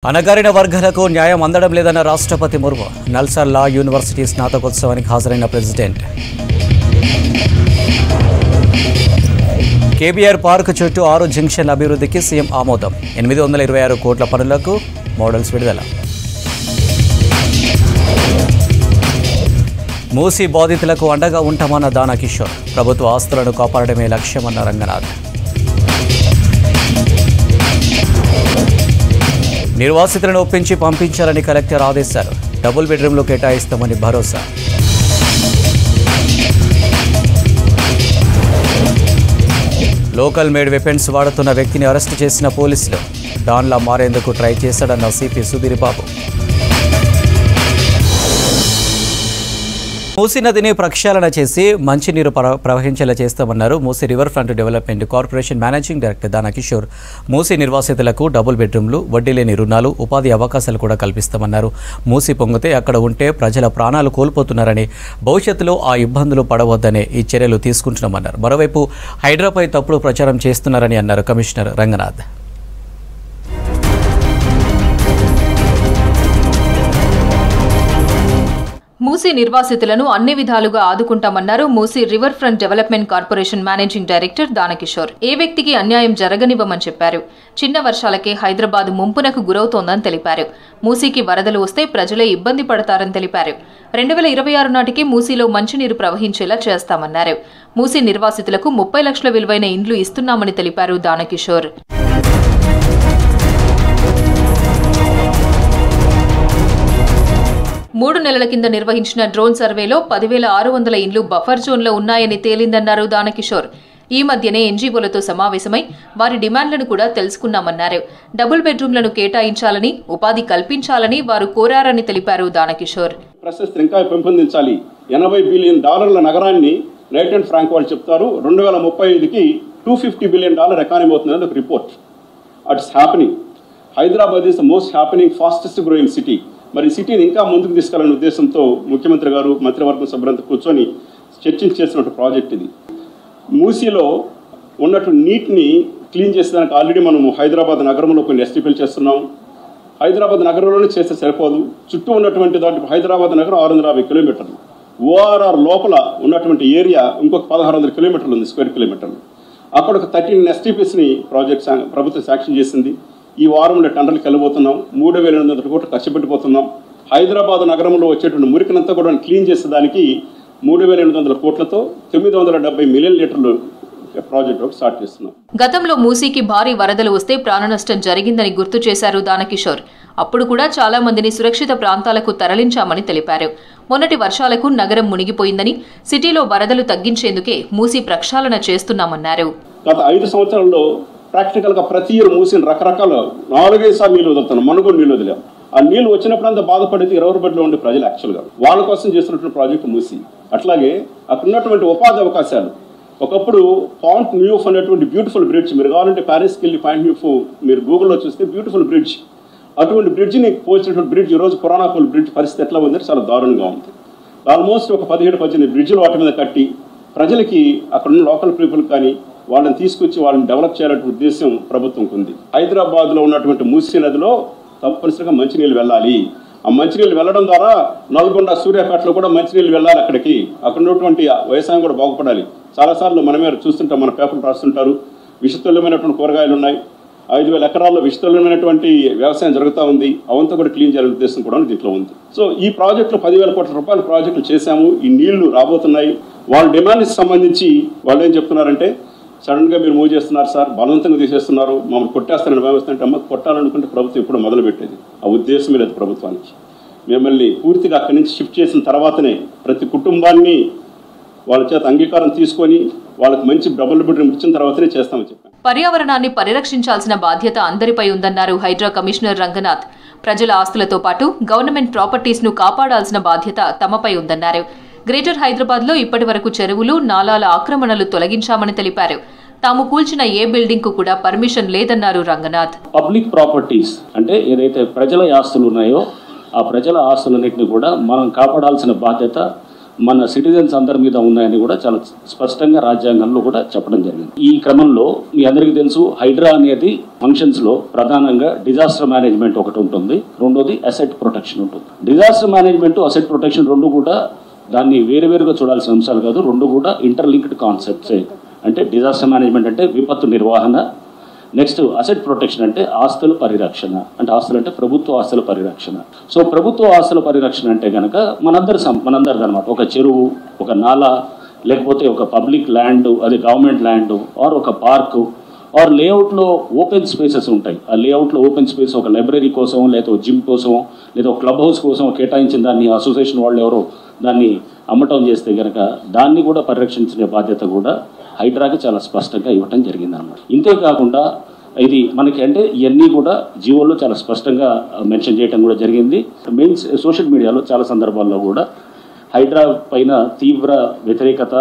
అనగారిన వర్గాలకు న్యాయం అందడం లేదన్న రాష్ట్రపతి ముర్ము. నల్సార్ లా యూనివర్సిటీ స్నాతకోత్సవానికి హాజరైన ప్రెసిడెంట్. కేబీఆర్ పార్క్ చుట్టూ 6 జంక్షన్ల అభివృద్ధికి సీఎం ఆమోదం. 826 కోట్ల పనులకు మోడల్స్ విడుదల. మూసీ బాధితులకు అండగా ఉంటామన్న దానా కిషోర్. ప్రభుత్వ ఆస్తులను కాపాడడమే లక్ష్యమన్న రంగనాథ్. నిర్వాసితులను ఒప్పించి పంపించాలని కలెక్టర్ ఆదేశాలు. డబుల్ బెడ్రూమ్లు కేటాయిస్తామని భరోసా. లోకల్ మేడ్ వెపన్స్ వాడుతున్న వ్యక్తిని అరెస్టు చేసిన పోలీసులు. డాన్లా మారేందుకు ట్రై చేశాడన్న సిపి సుధీర్ బాబు. మూసీ నదిని ప్రక్షాళన చేసి మంచినీరు ప్రవహించేలా చేస్తామన్నారు Musi river front development corporation managing director Dana Kishore. Musi నిర్వాసితులకు డబుల్ బెడ్రూమ్లు, వడ్డీ లేని రుణాలు, ఉపాధి అవకాశాలు కూడా కల్పిస్తామన్నారు. మూసీ పొంగితే అక్కడ ఉంటే ప్రజల ప్రాణాలు కోల్పోతున్నారని, భవిష్యత్తులో ఆ ఇబ్బందులు పడవద్దనే ఈ చర్యలు తీసుకుంటున్నామన్నారు. మరోవైపు హైడ్రాపై తప్పుడు ప్రచారం చేస్తున్నారని అన్నారు కమిషనర్ రంగనాథ్. మూసీ నిర్వాసితులను అన్ని విధాలుగా ఆదుకుంటామన్నారు Musi river front development corporation managing director Dana Kishore. ఏ వ్యక్తికి అన్యాయం జరగనివ్వమని చెప్పారు. చిన్న వర్షాలకే హైదరాబాద్ ముంపునకు గురవుతోందని తెలిపారు. మూసీకి వరదలు వస్తే ప్రజలే ఇబ్బంది పడతారని తెలిపారు. 2026 నాటికి మూసీలో మంచినీరు ప్రవహించేలా చేస్తామన్నారు. మూసీ నిర్వాసితులకు 30 లక్షల విలువైన ఇండ్లు ఇస్తున్నామని తెలిపారు దానా కిషోర్. 3 నెలల కింద నిర్వహించిన డ్రోన్ సర్వేలో 10,600 ఇండ్లు బఫర్ జోన్లో ఉన్నాయని తేలిందన్నారు దానా కిషోర్. ఈ మధ్యనే ఎన్జీఓలతో సమావేశమై వారి డిమాండ్లను కూడా తెలుసుకున్నామన్నారు. డబుల్ బెడ్రూమ్లను కేటాయించాలని, ఉపాధి కల్పించాలని వారు కోరారని తెలిపారు దానా కిషోర్. ప్రశస్తి ఇంకా పెంపొందించాలి. $80 బిలియన్ నగరాన్ని నైట్ అండ్ ఫ్రాంక్ వాళ్ళు చెప్తారు 2035కి $250 బిలియన్ ఎకానమీ అవుతుందని ఒక report. అట్స్ happening. Hyderabad is the most happening fastest growing city. మరి సిటీని ఇంకా ముందుకు తీసుకెళ్లాలనే ఉద్దేశంతో ముఖ్యమంత్రి గారు మంత్రివర్గం సభ్యులంతా కూర్చొని చర్చించేసినటువంటి ప్రాజెక్ట్ ఇది. మూసీలో ఉన్నటువంటి నీటిని క్లీన్ చేసేదానికి ఆల్రెడీ మనము హైదరాబాద్ నగరంలో కొన్ని ఎస్టీపీలు చేస్తున్నాం. హైదరాబాద్ నగరంలోనే చేస్తే సరిపోదు. చుట్టూ ఉన్నటువంటి దాంట్లో హైదరాబాద్ నగరం 650 కిలోమీటర్లు. ఓఆర్ఆర్ లోపల ఉన్నటువంటి ఏరియా ఇంకొక 1600 కిలోమీటర్లు ఉంది, స్క్వేర్ కిలోమీటర్లు. అక్కడ ఒక 13 ఎస్టీపీస్ని ప్రాజెక్ట్ ప్రభుత్వం శాంక్షన్ చేసింది. ఈ వారంలో టెండర్లకు వెళ్ళబోతున్నాం. 3,800 కోట్లు ఖర్చు పెట్టిపోతున్నాం. హైదరాబాద్ నగరంలో వచ్చేటువంటి మురికినంతా కూడా క్లీన్ చేసేదానికి 3,800 కోట్లతో 970 మిలియన్ లీటర్లు ప్రాజెక్టు స్టార్ట్ చేస్తున్నాం. గతంలో మూసీకి భారీ వరదలు వస్తే ప్రాణ నష్టం జరిగిందని గుర్తు చేశారు దానా కిషోర్. అప్పుడు కూడా చాలా మందిని సురక్షిత ప్రాంతాలకు తరలించామని తెలిపారు. మొన్నటి వర్షాలకు నగరం మునిగిపోయిందని, సిటీలో వరదలు తగ్గించేందుకే మూసీ ప్రక్షాళన చేస్తున్నామన్నారు. గత 5 సంవత్సరాల్లో ప్రాక్టికల్గా ప్రతి ఇయర్ మూసిన రకరకాల 4-5 సార్లు నీళ్ళు వదులుతున్నాం. మనం కూడా నీళ్ళు వదిలాం. ఆ నీళ్ళు వచ్చినప్పుడు అంతా బాధపడేది 20 బెడ్లో ఉండే ప్రజలు. యాక్చువల్గా వాళ్ళ కోసం చేస్తున్నటువంటి ప్రాజెక్టు మూసి. అట్లాగే అక్కడ ఉన్నటువంటి ఉపాధి అవకాశాలు. ఒకప్పుడు పాయింట్ న్యూఫ్ అనేటువంటి బ్యూటిఫుల్ బ్రిడ్జ్, మీరు కావాలంటే ప్యారిస్కి వెళ్ళి పాయింట్ న్యూఫ్ మీరు గూగుల్లో చూస్తే బ్యూటిఫుల్ బ్రిడ్జ్. అటువంటి బ్రిడ్జ్ని పోల్చినటువంటి బ్రిడ్జ్ ఈరోజు పురాణాపూల్ బ్రిడ్జ్ పరిస్థితి ఎట్లా ఉందంటే చాలా దారుణంగా ఉంది. ఆల్మోస్ట్ ఒక 17-18 బ్రిడ్జ్లు వాటి మీద కట్టి ప్రజలకి అక్కడ ఉన్న లోకల్ పీపుల్ కానీ వాళ్ళని తీసుకొచ్చి వాళ్ళని డెవలప్ చేయాలనే ఉద్దేశం ప్రభుత్వంకు ఉంది. హైదరాబాద్లో ఉన్నటువంటి మూసీ నదిలో తప్పనిసరిగా మంచినీళ్ళు వెళ్ళాలి. ఆ మంచినీళ్ళు వెళ్ళడం ద్వారా నల్గొండ, సూర్యాపేటలో కూడా మంచినీళ్ళు వెళ్ళాలి. అక్కడికి అక్కడ ఉన్నటువంటి వ్యవసాయం కూడా బాగుపడాలి. చాలాసార్లు మనమే చూస్తుంటాం, మన పేపర్లు రాస్తుంటారు. విషతుల్యమైనటువంటి కూరగాయలు ఉన్నాయి. 5,000 ఎకరాల్లో విషతుల్యమైనటువంటి వ్యవసాయం జరుగుతూ ఉంది. అవంతా కూడా క్లీన్ చేయాలనే ఉద్దేశం కూడా దీంట్లో ఉంది. సో ఈ ప్రాజెక్టులో 10,000 కోట్ల రూపాయల ప్రాజెక్టులు చేశాము. ఈ నీళ్లు రాబోతున్నాయి. వాళ్ళ డిమాండ్కి సంబంధించి వాళ్ళు ఏం చెప్తున్నారంటే, సడన్గా మీరు మూవ్ చేస్తున్నారు సార్, బలవంతంగా తీసేస్తున్నారు, మమ్మల్ని కొట్టేస్తారని భావిస్తుంటే అమ్మ కొట్టాలనుకుంటే ప్రభుత్వం ఇప్పుడు మొదలుపెట్టేది. ఆ ఉద్దేశమే లేదు ప్రభుత్వానికి. మిమ్మల్ని పూర్తిగా అక్కడి నుంచి షిఫ్ట్ చేసిన తర్వాతనే ప్రతి కుటుంబాన్ని వాళ్ళ చేత అంగీకారం తీసుకొని వాళ్ళకి మంచి డబుల్ బెడ్రూమ్ ఇచ్చిన తర్వాతనే చేస్తామని చెప్పాను. పర్యావరణాన్ని పరిరక్షించాల్సిన బాధ్యత అందరిపై ఉందన్నారు హైడ్రా కమిషనర్ రంగనాథ్. ప్రజల ఆస్తులతో పాటు గవర్నమెంట్ ప్రాపర్టీస్ను కాపాడాల్సిన బాధ్యత తమపై ఉందన్నారు. గ్రేటర్ హైదరాబాద్లో ఇప్పటి వరకు చెరువులు, నాలాల ఆక్రమణలు తొలగించామని తెలిపారు. తాము కూల్చిన ఏ బిల్డింగ్ కు కూడా పర్మిషన్ లేదన్నారు రంగనాథ్. పబ్లిక్ ప్రాపర్టీస్ అంటే ఏదైతే ప్రజల ఆస్తులు ఉన్నాయో ఆ ప్రజల ఆస్తులన్నింటినీ కూడా మనం కాపాడాల్సిన బాధ్యత మన సిటిజన్స్ అందరి మీద ఉన్నాయని కూడా చాలా స్పష్టంగా రాజ్యాంగంలో కూడా చెప్పడం జరిగింది. ఈ క్రమంలో మీ అందరికీ తెలుసు, హైడ్రా అనేది ఫంక్షన్స్లో ప్రధానంగా డిజాస్టర్ మేనేజ్మెంట్ ఒకటి ఉంటుంది, రెండోది అసెట్ ప్రొటెక్షన్ ఉంటుంది. డిజాస్టర్ మేనేజ్మెంట్, అసెట్ ప్రొటెక్షన్ రెండు కూడా దాన్ని వేరువేరుగా చూడాల్సిన అంశాలు కాదు, రెండు కూడా ఇంటర్లింక్డ్ కాన్సెప్ట్సే. అంటే డిజాస్టర్ మేనేజ్మెంట్ అంటే విపత్తు నిర్వహణ, నెక్స్ట్ అసెట్ ప్రొటెక్షన్ అంటే ఆస్తుల పరిరక్షణ. అంటే ఆస్తులు అంటే ప్రభుత్వ ఆస్తుల పరిరక్షణ. సో ప్రభుత్వ ఆస్తుల పరిరక్షణ అంటే కనుక మనందరిది అనమాట. ఒక చెరువు, ఒక నాలా, లేకపోతే ఒక పబ్లిక్ ల్యాండ్, అది గవర్నమెంట్ ల్యాండ్, ఆర్ ఒక పార్కు, ఆర్ లేఅవుట్లో ఓపెన్ స్పేసెస్ ఉంటాయి. ఆ లేఅవుట్లో ఓపెన్ స్పేస్ ఒక లైబ్రరీ కోసం, లేదా జిమ్ కోసం, లేదా క్లబ్ హౌస్ కోసం కేటాయించిన దాన్ని అసోసియేషన్ వాళ్ళు ఎవరో దాన్ని అమ్మటం చేస్తే కనుక దాన్ని కూడా పరిరక్షించే బాధ్యత కూడా హైడ్రాకి చాలా స్పష్టంగా ఇవ్వటం జరిగిందన్నమాట. ఇంతేకాకుండా ఇది మనకి అంటే ఇవన్నీ కూడా జీవోలో చాలా స్పష్టంగా మెన్షన్ చేయడం కూడా జరిగింది. మెయిన్స్ సోషల్ మీడియాలో చాలా సందర్భాల్లో కూడా హైడ్రా పైన తీవ్ర వ్యతిరేకత,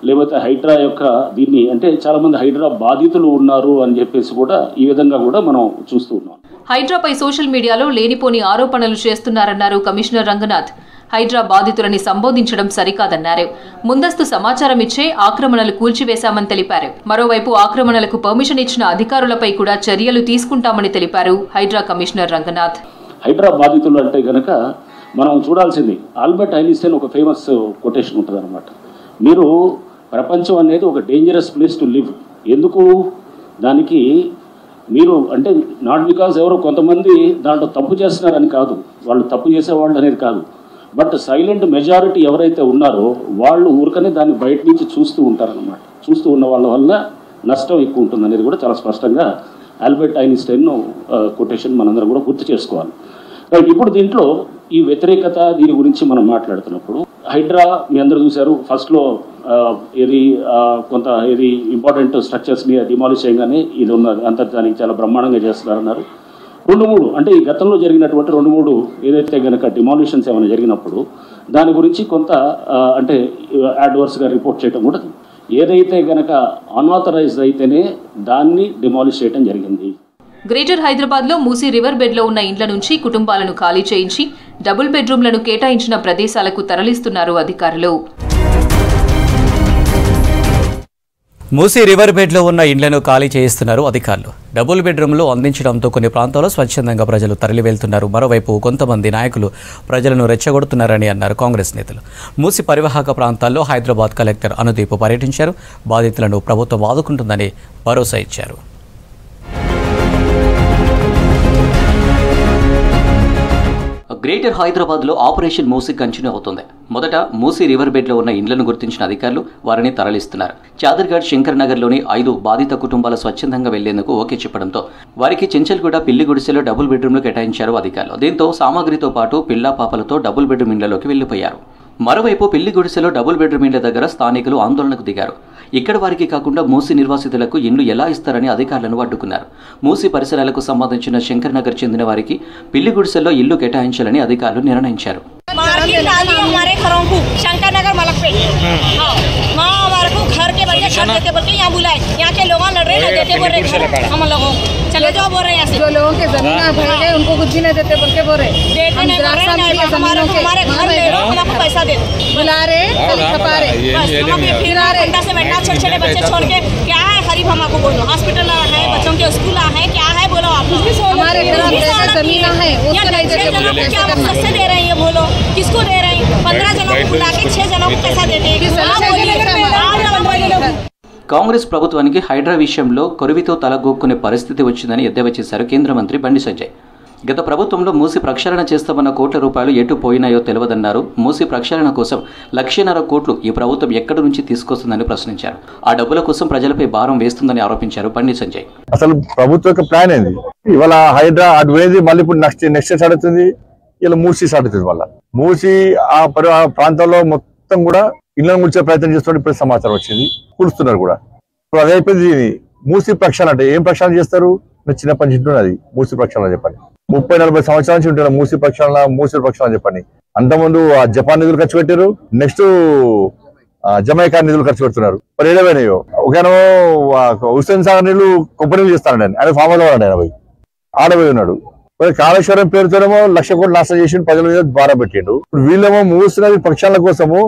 లేకపోతే హైడ్రా యొక్క దీన్ని అంటే చాలామంది హైడ్రా బాధితులు ఉన్నారు అని చెప్పేసి కూడా ఈ విధంగా కూడా మనం చూస్తూ ఉన్నాం. హైడ్రాపై సోషల్ మీడియాలో లేనిపోని ఆరోపణలు చేస్తున్నారన్నారు కమిషనర్ రంగనాథ్. హైడ్రా బాధితులని సంబోధించడం సరికాదన్నారు. ముందస్తు సమాచారం ఇచ్చే ఆక్రమణలు కూల్చివేశామని తెలిపారు. మరోవైపు ఆక్రమణలకు పర్మిషన్ ఇచ్చిన అధికారులపై కూడా చర్యలు తీసుకుంటామని తెలిపారు హైడ్రా కమిషనర్ రంగనాథ్. హైడ్రా బాధితులు అంటే కనుక మనం చూడాల్సింది ఆల్బర్ట్ ఐన్స్టైన్ ఒక ఫేమస్ కొటేషన్ ఉంటుంది అనమాట. మీరు ప్రపంచం అనేది ఒక డేంజరస్ ప్లేస్ టు లివ్. ఎందుకు? దానికి మీరు అంటే నాట్ బికాజ్ ఎవరో కొంతమంది దాంట్లో తప్పు చేస్తున్నారని కాదు, వాళ్ళు తప్పు చేసేవాళ్ళు అనేది కాదు, బట్ సైలెంట్ మెజారిటీ ఎవరైతే ఉన్నారో వాళ్ళు ఊరికనే దాన్ని బయట నుంచి చూస్తూ ఉంటారనమాట. చూస్తూ ఉన్న వాళ్ళ వల్ల నష్టం ఎక్కువ ఉంటుంది అనేది కూడా చాలా స్పష్టంగా ఆల్బర్ట్ ఐన్స్టైన్ కొటేషన్ మనందరం కూడా గుర్తు చేసుకోవాలి. రైట్, ఇప్పుడు దీంట్లో ఈ వ్యతిరేకత దీని గురించి మనం మాట్లాడుతున్నప్పుడు హైడ్రా మీ అందరూ చూశారు, ఫస్ట్లో కొంత ఇంపార్టెంట్ స్ట్రక్చర్స్ని డిమాలిష్ చేయగానే ఇది ఉన్నది అంతర్జానికి చాలా బ్రహ్మాండంగా చేస్తున్నారన్నారు. 2-3 అంటే ఈ గతంలో జరిగినటువంటి 2-3 ఏదైతే కనుక డిమాలిషన్స్ ఏమైనా జరిగినప్పుడు దాని గురించి కొంత అంటే అడ్వర్స్గా రిపోర్ట్ చేయడం కూడా, ఏదైతే కనుక అన్ఆథరైజ్డ్ అయితేనే దాన్ని డిమాలిష్ చేయడం జరిగింది. గ్రేటర్ హైదరాబాద్లో మూసీ రివర్ బెడ్లో ఉన్న ఇండ్ల నుంచి కుటుంబాలను ఖాళీ చేయించి డబుల్ బెడ్రూమ్లను కేటాయించిన ప్రదేశాలకు తరలిస్తున్నారు అధికారులు. మూసీ రివర్ బెడ్లో ఉన్న ఇండ్లను ఖాళీ చేయిస్తున్నారు అధికారులు. డబుల్ బెడ్రూమ్లు అందించడంతో కొన్ని ప్రాంతాల్లో స్వచ్ఛందంగా ప్రజలు తరలి వెళ్తున్నారు. మరోవైపు కొంతమంది నాయకులు ప్రజలను రెచ్చగొడుతున్నారని అన్నారు కాంగ్రెస్ నేతలు. మూసీ పరివాహక ప్రాంతాల్లో హైదరాబాద్ కలెక్టర్ అనుదీప్ పర్యటించారు. బాధితులను ప్రభుత్వం ఆదుకుంటుందని భరోసా ఇచ్చారు. గ్రేటర్ హైదరాబాద్లో ఆపరేషన్ మూసీ కంటిన్యూ అవుతుంది. మొదట మూసీ రివర్ బెడ్లో ఉన్న ఇండ్లను గుర్తించిన అధికారులు వారిని తరలిస్తున్నారు. చాదర్ఘాట్ శంకర్ నగర్లోని 5 బాధిత కుటుంబాలు స్వచ్ఛందంగా వెళ్లేందుకు ఓకే చెప్పడంతో వారికి చెంచల్గూడ పిల్లి గుడిసెలో డబుల్ బెడ్రూమ్లు కేటాయించారు అధికారులు. దీంతో సామాగ్రితో పాటు పిల్లా పాపలతో డబుల్ బెడ్రూమ్ ఇండ్లలోకి వెళ్లిపోయారు. మరోవైపు పిల్లి గుడిసెలో డబుల్ బెడ్రూమ్ ఇండ్ల దగ్గర స్థానికులు ఆందోళనకు దిగారు. ఇక్కడ వారికి కాకుండా మూసీ నిర్వాసితులకు ఇండ్లు ఎలా ఇస్తారని అధికారులను అడ్డుకున్నారు. మూసీ పరిసరాలకు సంబంధించిన శంకర్ నగర్ చెందిన వారికి పిల్లి గుడిసెల్లో ఇల్లు కేటాయించాలని అధికారులు నిర్ణయించారు. जो लोगों के जमीन भर गए उनको कुछ भी नहीं देते बोल के बोल रहे पैसा दे बुला रहे छपा रहे से बैठा छोटे बच्चे छोड़ के क्या है खरीफ हमको बोलो हॉस्पिटल है बच्चों के स्कूल है क्या है बोलो आप हमारे जमीन है क्या सस्ते दे रहे हैं बोलो किसको दे रहे हैं 15 जनों को बुला के 6 जनों को पैसा देते हैं। కాంగ్రెస్ ప్రభుత్వానికి హైడ్రా విషయంలో కొరివితో తలగొక్కునే పరిస్థితి వచ్చిందని ఎద్దేవా చేశారు కేంద్ర మంత్రి బండి సంజయ్. గత ప్రభుత్వంలో మూసీ ప్రక్షాళన చేస్తామన్న కోట్ల రూపాయలు ఎటు పోయినాయో తెలియదన్నారు. మూసీ ప్రక్షాళన కోసం 1,50,000 కోట్లు ఈ ప్రభుత్వం ఎక్కడి నుంచి తీసుకొస్తుందని ప్రశ్నించారు. ఆ డబ్బుల కోసం ప్రజలపై భారం వేస్తుందని ఆరోపించారు బండి సంజయ్. అసలు ప్రభుత్వ యొక్క ప్లాన్ ఏంది? ఇవాళ హైడ్రా అటు పోయింది, మళ్ళీ ఇప్పుడు నెక్స్ట్ అడుగుతుంది, ఇలా మూసీ అడుగుతుంది. వాళ్ళ మూసీ ఆ ప్రాంతంలో మొత్తం కూడా ఇళ్లను కూర్చే ప్రయత్నం చేస్తున్నట్టు ఇప్పుడు సమాచారం వచ్చింది, కూలుస్తున్నారు కూడా. ఇప్పుడు అదే అయిపోయింది. మూసీ ప్రక్షాళన అంటే ఏం ప్రక్షాళన చేస్తారు? నేను చిన్నప్పటి నుంచి ఉంటున్నది మూసీ ప్రక్షాళన చెప్పండి. 30-40 సంవత్సరాల నుంచి ఉంటున్నారు మూసీ ప్రక్షాళన చెప్పండి. అంతకుముందు ఆ జపాన్ నిధులు ఖర్చు పెట్టారు, నెక్స్ట్ జమైకా నిధులు ఖర్చు పెడుతున్నారు. మరి ఏడవైనాయో ఒకనో హుస్సేన్ సాగర్ నీళ్లు కొబ్బరి నీళ్ళు చేస్తానండి, ఆయన ఫామ్ హౌస్ వాడండి, ఆయన పోయి ఆడపోయి ఉన్నాడు. కాళేశ్వరం పేరుతోనేమో 1,00,000 కోట్లు నాశనం చేసి ప్రజల మీద భారం పెట్టిండు. ఇప్పుడు వీళ్ళేమో మూసినది ప్రక్షాళన కోసము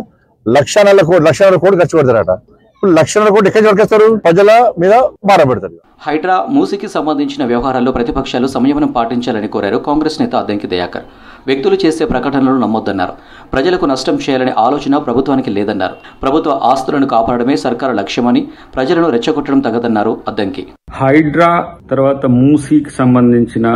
1,40,000 కోట్లు ఖర్చు పెడతారట. ఇప్పుడు 1,40,000 కోట్లు ఎక్కడి నుంచి వరకేస్తారు? ప్రజల మీద భారం పెడతారు. హైడ్రా మూసికి సంబంధించిన వ్యవహారాల్లో ప్రతిపక్షాలు సంయమనం పాటించాలని కోరారు కాంగ్రెస్ నేత అద్దంకి దయాకర్. వ్యక్తులు చేసే ప్రకటనలు నమ్మొద్దన్నారు. ప్రజలకు నష్టం చేయాలనే ఆలోచన ప్రభుత్వానికి లేదన్నారు. ప్రభుత్వ ఆస్తులను కాపాడమే సర్కారు లక్ష్యమని, ప్రజలను రెచ్చగొట్టడం తగదన్నారు అద్దంకి. హైడ్రా తర్వాత మూసీకి సంబంధించిన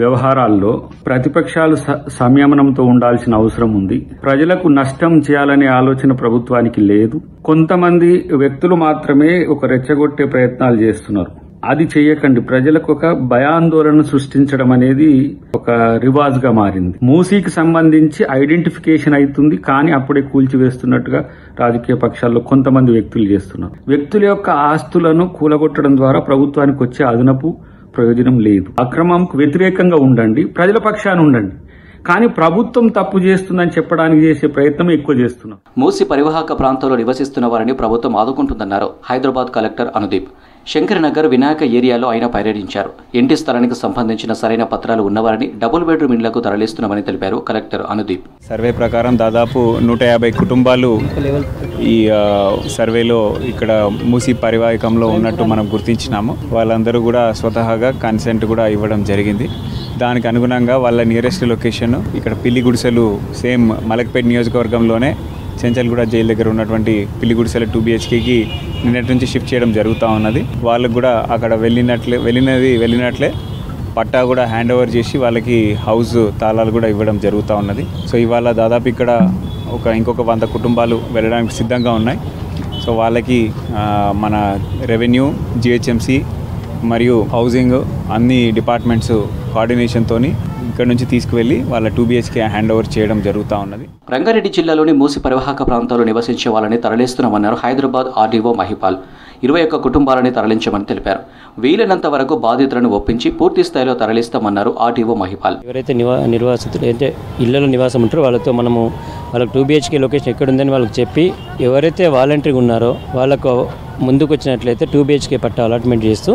వ్యవహారాల్లో ప్రతిపక్షాలు సంయమనంతో ఉండాల్సిన అవసరం ఉంది. ప్రజలకు నష్టం చేయాలనే ఆలోచన ప్రభుత్వానికి లేదు. కొంతమంది వ్యక్తులు మాత్రమే ఒక రెచ్చగొట్టే ప్రయత్నాలు చేస్తున్నారు. అది చేయకండి. ప్రజలకు ఒక భయాందోళన సృష్టించడం అనేది ఒక రివాజ్ గా మారింది. మూసీకి సంబంధించి ఐడెంటిఫికేషన్ అవుతుంది, కానీ అప్పుడే కూల్చివేస్తున్నట్టుగా రాజకీయ పక్షాల్లో కొంతమంది వ్యక్తులు చేస్తున్నారు. వ్యక్తుల యొక్క ఆస్తులను కూలగొట్టడం ద్వారా ప్రభుత్వానికి వచ్చే అదనపు ప్రయోజనం లేదు. అక్రమంకు వ్యతిరేకంగా ఉండండి, ప్రజల పక్షాన ఉండండి, కానీ ప్రభుత్వం తప్పు చేస్తుందని చెప్పడానికి చేసే ప్రయత్నం ఎక్కువ చేస్తున్నాం. మూసి పరివాహక ప్రాంతంలో నివసిస్తున్న వారిని ప్రభుత్వం ఆదుకుంటుందన్నారు హైదరాబాద్ కలెక్టర్ అనుదీప్. శంకరనగర్, వినాయక ఏరియాలో ఆయన పర్యటించారు. ఇంటి స్థలానికి సంబంధించిన సరైన పత్రాలు ఉన్నవారిని డబుల్ బెడ్రూమ్ ఇళ్లకు తరలిస్తున్నామని తెలిపారు కలెక్టర్ అనుదీప్. సర్వే ప్రకారం దాదాపు 150 కుటుంబాలు ఈ సర్వేలో ఇక్కడ మూసి పరివాహకంలో ఉన్నట్టు మనం గుర్తించినాము. వాళ్ళందరూ కూడా స్వతహాగా కన్సెంట్ కూడా ఇవ్వడం జరిగింది. దానికి అనుగుణంగా వాళ్ళ నియరెస్ట్ లొకేషన్ ఇక్కడ పిల్లి గుడిసెలు, సేమ్ మలక్పేట్ నియోజకవర్గంలోనే చెంచల్గూడ జైలు దగ్గర ఉన్నటువంటి పిల్లి గుడిసెల 2 BHKకి నిన్నటి నుంచి షిఫ్ట్ చేయడం జరుగుతూ ఉన్నది. వాళ్ళకు కూడా అక్కడ వెళ్ళినట్లే పట్టా కూడా హ్యాండ్ ఓవర్ చేసి వాళ్ళకి హౌస్ తాళాలు కూడా ఇవ్వడం జరుగుతూ ఉన్నది. సో ఇవాళ దాదాపు ఇక్కడ ఇంకొక 100 కుటుంబాలు వెళ్ళడానికి సిద్ధంగా ఉన్నాయి. సో వాళ్ళకి మన రెవెన్యూ, GHMC మరియు హౌసింగ్ అన్ని డిపార్ట్మెంట్స్ కోఆర్డినేషన్తో ఇక్కడ నుంచి తీసుకువెళ్లి వాళ్ళ 2 BHK హ్యాండ్ ఓవర్ చేయడం జరుగుతూ ఉన్నది. రంగారెడ్డి జిల్లాలోని మూసి పరివాహక ప్రాంతాల్లో నివసించే వాళ్ళని తరలిస్తున్నామన్నారు హైదరాబాద్ RDO మహిపాల్. 21 కుటుంబాలని తరలించమని తెలిపారు. వీలైనంత వరకు బాధితులను ఒప్పించి పూర్తి స్థాయిలో తరలిస్తామన్నారు RDO మహిపాల్. ఎవరైతే నిర్వాసితులు అంటే ఇళ్లలో నివాసం ఉంటారో వాళ్ళతో వాళ్ళకి 2 BHK లొకేషన్ ఎక్కడుందని వాళ్ళకి చెప్పి, ఎవరైతే వాలంటీర్గా ఉన్నారో వాళ్ళకు ముందుకు వచ్చినట్లయితే 2 BHK పట్టా అలాట్మెంట్ చేస్తూ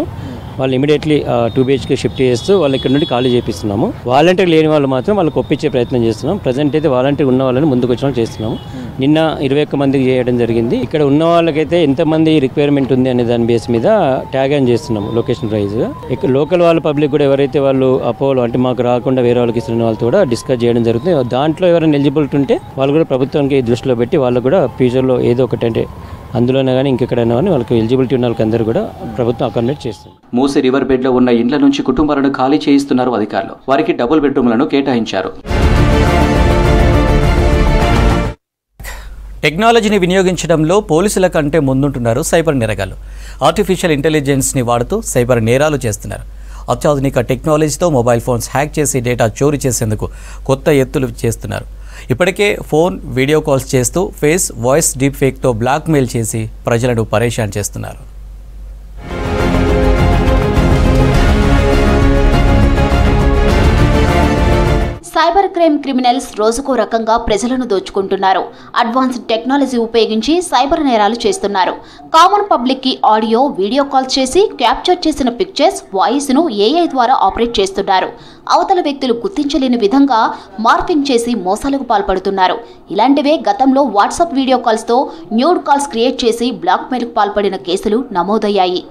వాళ్ళు ఇమీడియట్లీ 2 BHK షిఫ్ట్ చేస్తూ వాళ్ళు ఇక్కడ నుండి ఖాళీ చేపిస్తున్నాము. వాలంటీర్ లేని వాళ్ళు మాత్రం వాళ్ళకి ఒప్పించే ప్రయత్నం చేస్తున్నాం. ప్రజెంట్ అయితే వాలంటీర్ ఉన్న వాళ్ళని ముందుకు వచ్చిన చేస్తున్నాము. నిన్న 21 మందికి చేయడం జరిగింది. ఇక్కడ ఉన్న వాళ్ళకైతే ఎంతమంది రిక్వైర్మెంట్ ఉంది అనే దాని బేస్ మీద ట్యాగ్ ఆన్ చేస్తున్నాము లొకేషన్ ప్రైజ్గా. ఇక్కడ లోకల్ వాళ్ళ పబ్లిక్ కూడా ఎవరైతే వాళ్ళు అపోలో అంటే మాకు రాకుండా వేరే వాళ్ళకి ఇస్తున్న వాళ్ళతో కూడా డిస్కస్ చేయడం జరుగుతుంది. దాంట్లో ఎవరైనా ఎలిజిబిలిటీ ఉంటే వాళ్ళు కూడా ప్రభుత్వానికి దృష్టిలో పెట్టి వాళ్ళు కూడా ఫ్యూచర్లో ఏదో ఒకటి అంటే అందులోనే కానీ ఇంకెక్కడైనా కానీ వాళ్ళకి ఎలిజిబిలిటీ ఉన్న వాళ్ళకి అందరూ కూడా ప్రభుత్వం అకామిడేట్ చేస్తుంది. మూసి రివర్ బెడ్లో ఉన్న ఇండ్ల నుంచి కుటుంబాలను ఖాళీ చేయిస్తున్నారు అధికారులు. వారికి డబుల్ బెడ్రూమ్లను కేటాయించారు. టెక్నాలజీని వినియోగించడంలో పోలీసుల కంటే ముందుంటున్నారు సైబర్ నేరగాళ్లు. ఆర్టిఫిషియల్ ఇంటెలిజెన్స్ని వాడుతూ సైబర్ నేరాలు చేస్తున్నారు. అత్యాధునిక టెక్నాలజీతో మొబైల్ ఫోన్స్ హ్యాక్ చేసి డేటా చోరీ చేసేందుకు కొత్త ఎత్తులు చేస్తున్నారు. ఇప్పటికే ఫోన్, వీడియో కాల్స్ చేస్తూ ఫేస్, వాయిస్ డీప్ ఫేక్తో బ్లాక్మెయిల్ చేసి ప్రజలను పరేషాన్ చేస్తున్నారు. సైబర్ క్రైమ్ క్రిమినల్స్ రోజుకో రకంగా ప్రజలను దోచుకుంటున్నారు. అడ్వాన్స్డ్ టెక్నాలజీ ఉపయోగించి సైబర్ నేరాలు చేస్తున్నారు. కామన్ పబ్లిక్ కి ఆడియో, వీడియో కాల్స్ చేసి క్యాప్చర్ చేసిన పిక్చర్స్, వాయిస్ ను AI ద్వారా ఆపరేట్ చేస్తున్నారు. అవతల వ్యక్తులు గుర్తించలేని విధంగా మార్ఫింగ్ చేసి మోసాలకు పాల్పడుతున్నారు. ఇలాంటివే గతంలో వాట్సాప్ వీడియో కాల్స్ తో న్యూడ్ కాల్స్ క్రియేట్ చేసి బ్లాక్మెయిల్ కు పాల్పడిన కేసులు నమోదయ్యాయి.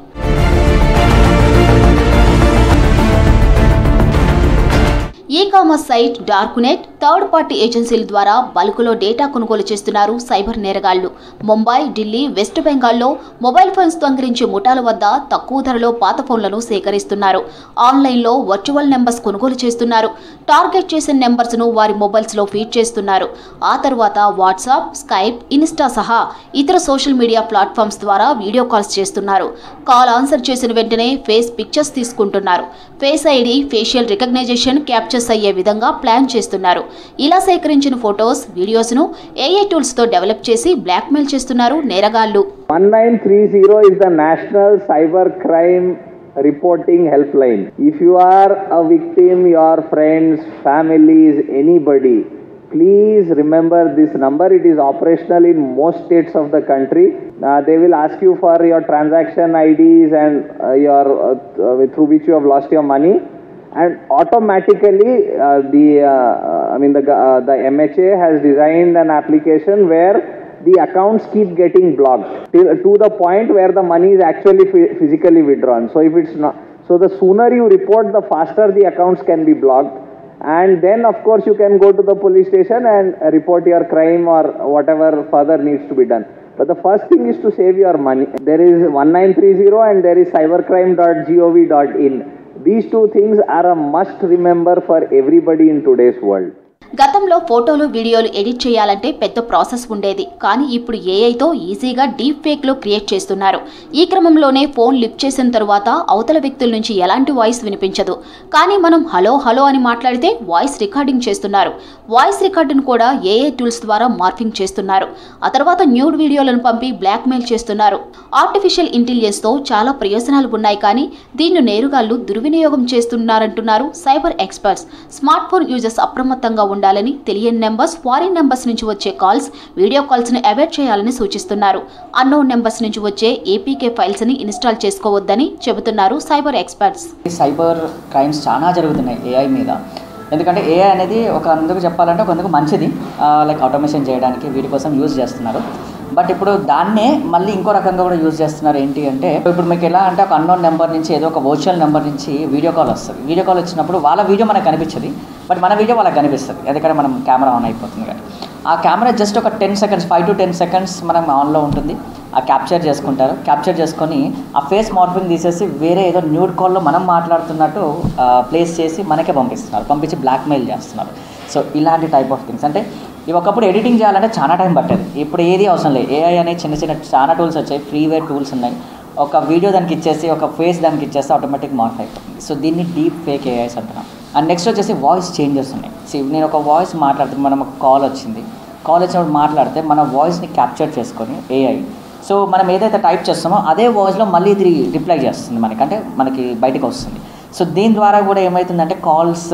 E-commerce site, dark net, third party ఏజెన్సీల ద్వారా బల్క్లో డేటా కొనుగోలు చేస్తున్నారు సైబర్ నేరగాళ్లు. ముంబై, ఢిల్లీ, వెస్ట్ బెంగాల్లో మొబైల్ ఫోన్స్ దొంగిలించే ముఠాల వద్ద తక్కువ ధరలో పాత ఫోన్లను సేకరిస్తున్నారు. ఆన్లైన్లో వర్చువల్ నెంబర్స్ కొనుగోలు చేస్తున్నారు. టార్గెట్ చేసిన నెంబర్స్ను వారి మొబైల్స్లో ఫీడ్ చేస్తున్నారు. ఆ తర్వాత వాట్సాప్, స్కైప్, ఇన్స్టా సహా ఇతర సోషల్ మీడియా ప్లాట్ఫామ్స్ ద్వారా వీడియో కాల్స్ చేస్తున్నారు. కాల్ ఆన్సర్ చేసిన వెంటనే ఫేస్ పిక్చర్స్ తీసుకుంటున్నారు. Face ID, facial recognition captures అయ్యే విధంగా ప్లాన్ చేస్తున్నారు. ఇలా సేకరించిన ఫోటోస్, వీడియోస్ ను AI టూల్స్ తో డెవలప్ చేసి బ్లాక్మెయిల్ చేస్తున్నారు నేరగాళ్లు. 1930 is the National Cyber Crime Reporting Helpline. If you are a victim, your friends, families, anybody, please remember this number. It is operational in most states of the country. They will ask you for your transaction IDs and through which you have lost your money. And automatically the MHA has designed an application where the accounts keep getting blocked to the point where the money is actually physically withdrawn. So if it's not, so the sooner you report, the faster the accounts can be blocked. And then of course you can go to the police station and report your crime or whatever further needs to be done. But the first thing is to save your money. There is 1930 and there is cybercrime.gov.in. These two things are a must remember for everybody in today's world. గతంలో ఫోటోలు వీడియోలు edit చేయాలంటే పెద్ద process ఉండేది. కానీ ఇప్పుడు ఏఐతో ఈజీగా deep ఫేక్లో create చేస్తున్నారు. ఈ క్రమంలోనే ఫోన్ లిఫ్ట్ చేసిన తరువాత అవతల వ్యక్తుల నుంచి ఎలాంటి వాయిస్ వినిపించదు. కానీ మనం హలో హలో అని మాట్లాడితే వాయిస్ రికార్డింగ్ చేస్తున్నారు. వాయిస్ రికార్డును కూడా ఏఐ టూల్స్ ద్వారా మార్ఫింగ్ చేస్తున్నారు. ఆ తర్వాత న్యూడ్ వీడియోలను పంపి బ్లాక్మెయిల్ చేస్తున్నారు. ఆర్టిఫిషియల్ ఇంటెలిజెన్స్తో చాలా ప్రయోజనాలు ఉన్నాయి, కానీ దీన్ని నేరుగాళ్లు దుర్వినియోగం చేస్తున్నారంటున్నారు cyber experts. Smart phone users అప్రమత్తంగా ఉండాలని, తెలియని నెంబర్స్, ఫారిన్ నెంబర్స్ నుంచి వచ్చే కాల్స్, వీడియో కాల్స్ ని అవాయిడ్ చేయాలని సూచిస్తున్నారు. అన్నోన్ నెంబర్స్ నుంచి వచ్చే ఏపీకే ఫైల్స్ ని ఇన్స్టాల్ చేసుకోవద్దని చెబుతున్నారు సైబర్ ఎక్స్పర్ట్స్. సైబర్ క్రైమ్స్ చాలా జరుగుతున్నాయి ఏఐ మీద. ఎందుకంటే ఏఐ అనేది ఒక అందుకు చెప్పాలంటే ఒక అందుకు మంచిది, లైక్ ఆటోమేషన్ చేయడానికి వీటి కోసం యూజ్ చేస్తున్నారు. బట్ ఇప్పుడు దాన్నే మళ్ళీ ఇంకో రకంగా కూడా యూజ్ చేస్తున్నారు. ఏంటి అంటే ఇప్పుడు మీకు ఎలా అంటే ఒక అన్నోన్ నెంబర్ నుంచి ఏదో ఒక వర్చువల్ నెంబర్ నుంచి వీడియో కాల్ వస్తుంది. వీడియో కాల్ వచ్చినప్పుడు వాళ్ళ వీడియో మనకు కనిపించదు, బట్ మన వీడియో వాళ్ళకి కనిపిస్తుంది. ఎందుకంటే మనం కెమెరా ఆన్ అయిపోతుంది కానీ ఆ కెమెరా జస్ట్ ఒక 10 సెకండ్స్ 5 to 10 సెకండ్స్ మనం ఆన్లో ఉంటుంది. ఆ క్యాప్చర్ చేసుకుంటారు. క్యాప్చర్ చేసుకొని ఆ ఫేస్ మార్ఫింగ్ తీసేసి వేరే ఏదో న్యూడ్ కాల్లో మనం మాట్లాడుతున్నట్టు ప్లేస్ చేసి మనకే పంపించి బ్లాక్మెయిల్ చేస్తున్నారు. సో ఇలాంటి టైప్ ఆఫ్ థింగ్స్ అంటే ఇవి ఒకప్పుడు ఎడిటింగ్ చేయాలంటే చాలా టైం పట్టేది. ఇప్పుడు ఏది అవసరం లేదు. ఏఐ అనే చిన్న చాలా టూల్స్ వచ్చాయి, ఫ్రీవేర్ టూల్స్ ఉన్నాయి. ఒక వీడియో దానికి ఇచ్చేసి ఒక ఫేస్ దానికి ఇచ్చేస్తే ఆటోమేటిక్ మార్ఫ్ అయిపోతుంది. సో దీన్ని డీప్ ఫేక్ ఏఐస్ అంటున్నాం. అండ్ నెక్స్ట్ వచ్చేసి వాయిస్ చేంజెస్ ఉన్నాయి. సో నేను ఒక వాయిస్ మాట్లాడుతున్నాను, మనం ఒక కాల్ వచ్చినప్పుడు మాట్లాడితే మన వాయిస్ని క్యాప్చర్ చేసుకొని ఏఐ, సో మనం ఏదైతే టైప్ చేస్తామో అదే వాయిస్లో మళ్ళీ ఇది రిప్లై చేస్తుంది అంటే మనకి బయటకు వస్తుంది. సో దీని ద్వారా కూడా ఏమవుతుందంటే కాల్స్